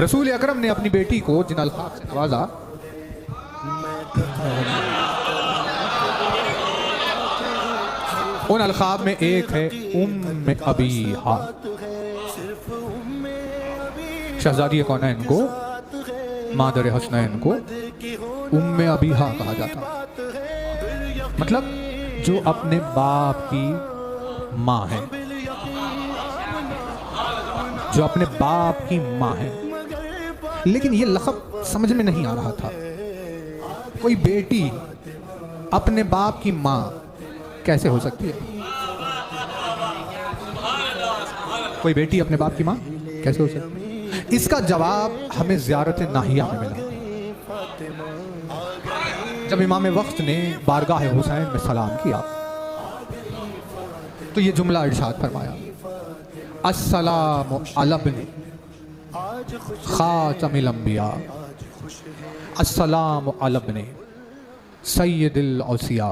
रसूल अकरम ने अपनी बेटी को जिन अल्फाज से नवाजा, उन अल्फाज में एक है उम्मे अबीहा। शहजादी कौनैन को, मादर हसनैन को उम्मे अबीहा कहा जाता, मतलब जो अपने बाप की माँ है, जो अपने बाप की माँ है। लेकिन ये लक़ब समझ में नहीं आ रहा था। कोई बेटी अपने बाप की माँ कैसे हो सकती है? कोई बेटी अपने बाप की माँ कैसे हो सकती है? इसका जवाब हमें ज़ियारत नाहिया में मिला। जब इमाम वक्त ने बारगाह हुसैन में सलाम किया तो ये जुमला इरशाद फरमाया, अस्सलामु अला इब्नी खातमिल अंबिया, अस्सलामु अला इब्नी सय्यिदिल औसिया,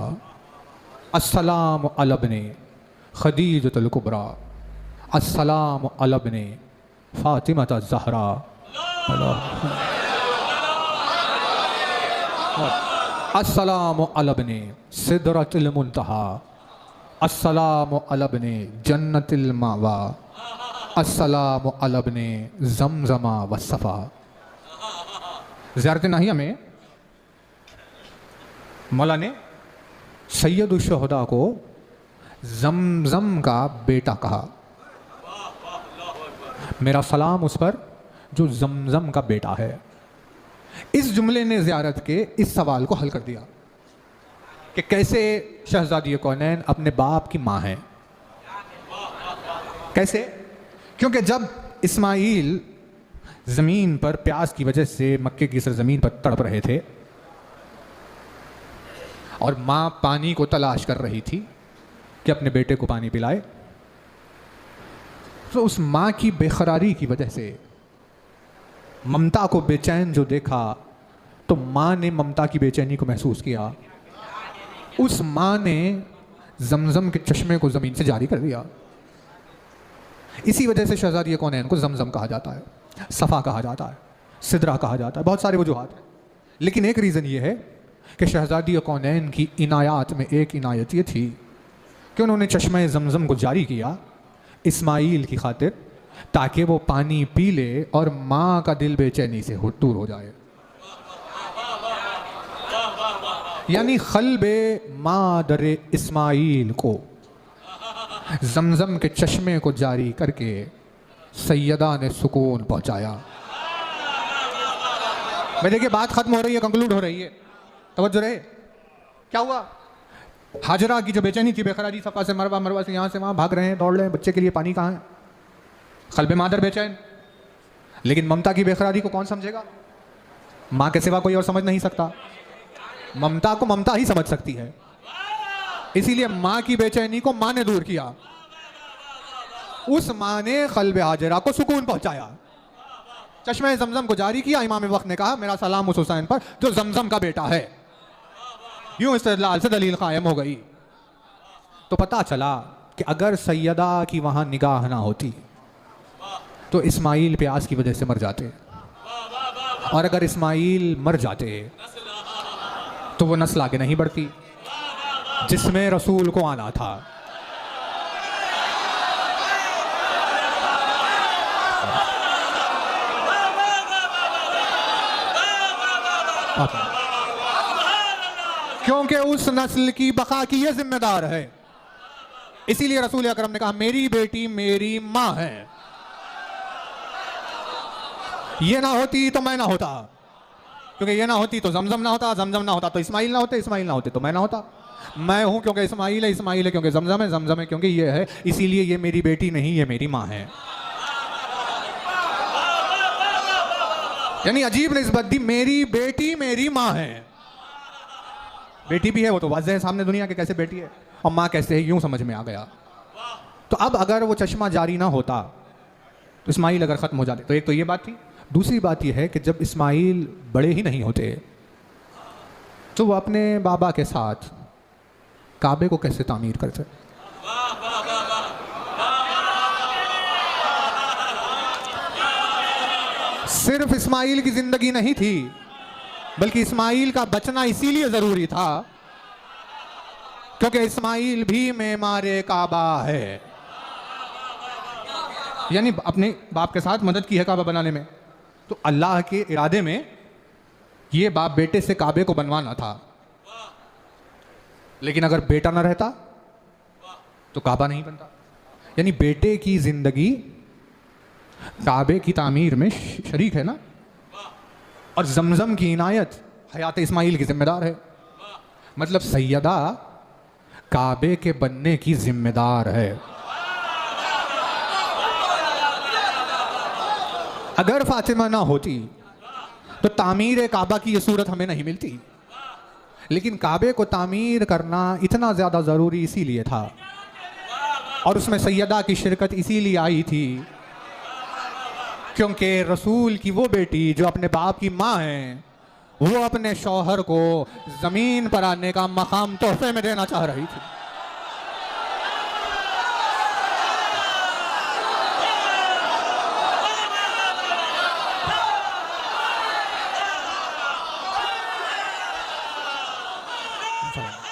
अस्सलामु अला इब्नी खदीजतुल कुबरा, अस्सलामु अला इब्नी फातिमत ज़हरा, अस्सलामु अला इब्नी सिदरतिल मुंतहा, अस्सलामु अला इब्नी जन्नतिल मावा, अस्सलामु अला इब्नी ज़मज़मा वस्सफ़ा। ज़ियारत नाहिया में मौला ने सैयदुश शुहदा को ज़मज़म का बेटा कहा। मेरा सलाम उस पर जो ज़मज़म का बेटा है। इस जुमले ने ज़ियारत के इस सवाल को हल कर दिया कि कैसे शहज़ादी कौनैन अपने बाप की माँ है। कैसे? क्योंकि जब इस्माइल ज़मीन पर प्यास की वजह से मक्के की सरज़मीन पर तड़प रहे थे और माँ पानी को तलाश कर रही थी कि अपने बेटे को पानी पिलाए, तो उस माँ की बेकरारी की वजह से, ममता को बेचैन जो देखा, तो माँ ने ममता की बेचैनी को महसूस किया। उस माँ ने ज़मज़म के चश्मे को ज़मीन से जारी कर दिया। इसी वजह से शहज़ादी कौनैन को ज़मज़म कहा जाता है, सफ़ा कहा जाता है, सिदरा कहा जाता है। बहुत सारे वजूहात हैं, लेकिन एक रीज़न ये है कि शहज़ादी कौनैन की इनायात में एक इनायत ये थी कि उन्होंने चश्मे ज़मज़म को जारी किया इस्माइल की खातिर, ताकि वो पानी पी ले और माँ का दिल बेचैनी से दूर हो जाए। यानी क़ल्बे मादरे इस्माइल को ज़मज़म के चश्मे को जारी करके सैयदा ने सुकून पहुँचाया। भाई देखिए, बात ख़त्म हो रही है, कंक्लूड हो रही है, तवज्जो रहे। क्या हुआ? हाजरा की जो बेचैनी थी, बेकरारी, सफ़ा से मरवा, मरवा से यहाँ से वहाँ भाग रहे हैं, दौड़ रहे हैं, बच्चे के लिए पानी कहाँ है? क़ल्बे मादर बेचैन। लेकिन ममता की बेकरारी को कौन समझेगा? माँ के सिवा कोई और समझ नहीं सकता। ममता को ममता ही समझ सकती है। इसीलिए माँ की बेचैनी को माँ ने दूर किया। उस माँ ने क़ल्बे हाजरा को सुकून पहुँचाया, चश्मे ज़मज़म को जारी किया। इमाम वक्त ने कहा, मेरा सलाम उस हुसैन पर जो ज़मज़म का बेटा है। यूँ इस्तिदलाल से दलील कायम हो गई। तो पता चला कि अगर सैयदा की वहाँ निगाह ना होती तो इस्माइल प्यास की वजह से मर जाते, और अगर इस्माइल मर जाते तो वो नस्ल आगे नहीं बढ़ती जिसमें रसूल को आना था। क्योंकि उस नस्ल की बका की ये जिम्मेदार है। इसीलिए रसूल अकरम ने कहा, मेरी बेटी मेरी माँ है। ये ना होती तो मैं ना होता, क्योंकि ये ना होती तो ज़मज़म ना होता, ज़मज़म ना होता तो इस्माइल ना होते, इस्माइल ना होते तो मैं ना होता। मैं हूं क्योंकि इस्माइल है, इस्माइल है क्योंकि ज़मज़म है, ज़मज़म है क्योंकि ये है। इसीलिए ये मेरी बेटी नहीं, ये मेरी माँ है। यानी अजीब निस्बत दी, मेरी बेटी मेरी माँ है। बेटी भी है, वो तो वाज़ेह है सामने दुनिया के कैसे बेटी है, और माँ कैसे है, यूं समझ में आ गया। तो अब अगर वो चश्मा जारी ना होता तो इस्माइल अगर ख़त्म हो जाते, तो एक तो ये बात थी। दूसरी बात यह है कि जब इस्माइल बड़े ही नहीं होते तो वो अपने बाबा के साथ काबे को कैसे तामीर करते? सिर्फ इस्माइल की जिंदगी नहीं थी, बल्कि इस्माइल का बचना इसीलिए जरूरी था क्योंकि इस्माइल भी मेमारे काबा है। यानी अपने बाप के साथ मदद की है काबा बनाने में, तो अल्लाह के इरादे में ये बाप बेटे से काबे को बनवाना था। लेकिन अगर बेटा ना रहता तो काबा नहीं बनता। यानी बेटे की जिंदगी काबे की तामीर में शरीक है ना, और जमजम की इनायत हयात इस्माइल की जिम्मेदार है। मतलब सैयदा काबे के बनने की जिम्मेदार है। अगर फातिमा ना होती तो तामीर काबा की ये सूरत हमें नहीं मिलती। लेकिन काबे को तामीर करना इतना ज़्यादा ज़रूरी इसीलिए था, और उसमें सैयदा की शिरकत इसीलिए आई थी क्योंकि रसूल की वो बेटी जो अपने बाप की माँ है, वो अपने शौहर को ज़मीन पर आने का मकाम तोहफे में देना चाह रही थी। चलो।